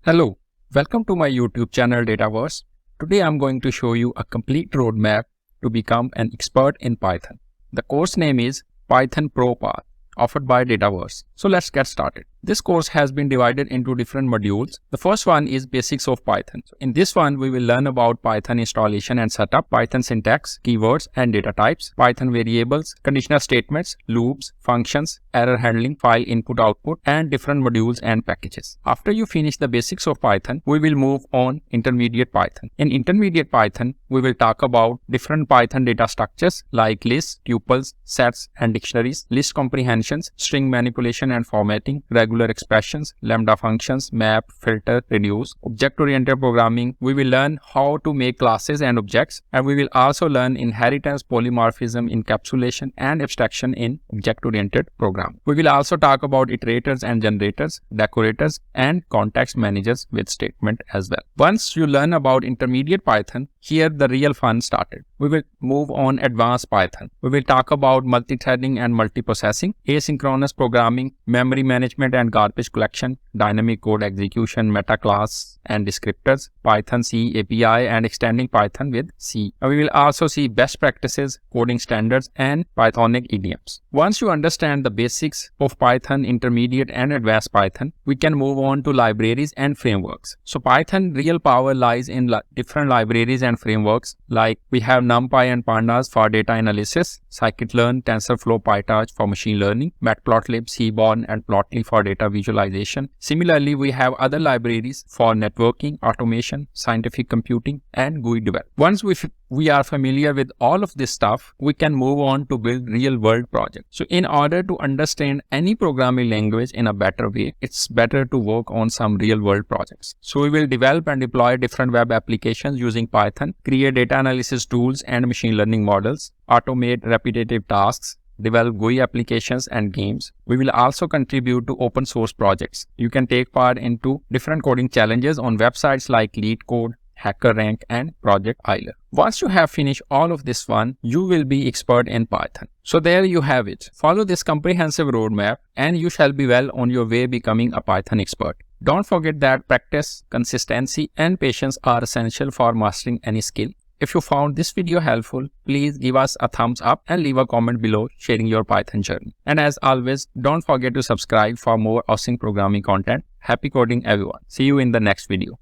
Hello, welcome to my YouTube channel Dataverse. Today I'm going to show you a complete roadmap to become an expert in Python. The course name is Python ProPath, offered by Dataverse. So let's get started. This course has been divided into different modules. The first one is Basics of Python. In this one, we will learn about Python installation and setup, Python syntax, keywords and data types, Python variables, conditional statements, loops, functions, error handling, file input-output, and different modules and packages. After you finish the basics of Python, we will move on Intermediate Python. In Intermediate Python, we will talk about different Python data structures like lists, tuples, sets, and dictionaries, list comprehensions, string manipulation and formatting, regular expressions, lambda functions, map, filter, reduce. Object-oriented programming, we will learn how to make classes and objects, and we will also learn inheritance, polymorphism, encapsulation, and abstraction in object-oriented programming. We will also talk about iterators and generators, decorators, and context managers with statement as well. Once you learn about Intermediate Python, here the real fun started. We will move on Advanced Python. We will talk about multi-threading and multiprocessing, asynchronous programming, memory management and garbage collection, dynamic code execution, meta class and descriptors, Python C API, and extending Python with C. We will also see best practices, coding standards, and Pythonic idioms. Once you understand the basics of Python, Intermediate and Advanced Python, we can move on to libraries and frameworks. So Python real power lies in different libraries and frameworks, like we have NumPy and Pandas for data analysis, scikit-learn, TensorFlow, PyTorch for machine learning, Matplotlib, Seaborn, and Plotly for data visualization. Similarly, we have other libraries for networking, automation, scientific computing, and GUI development. Once we are familiar with all of this stuff, we can move on to build real-world projects. So in order to understand any programming language in a better way, it's better to work on some real-world projects. So we will develop and deploy different web applications using Python, create data analysis tools and machine learning models, automate repetitive tasks, develop GUI applications and games. We will also contribute to open source projects. You can take part into different coding challenges on websites like LeetCode, HackerRank, and Project Eiler. Once you have finished all of this fun, you will be expert in Python. So there you have it. Follow this comprehensive roadmap and you shall be well on your way becoming a Python expert. Don't forget that practice, consistency, and patience are essential for mastering any skill. If you found this video helpful, please give us a thumbs up and leave a comment below sharing your Python journey. And as always, don't forget to subscribe for more awesome programming content. Happy coding everyone. See you in the next video.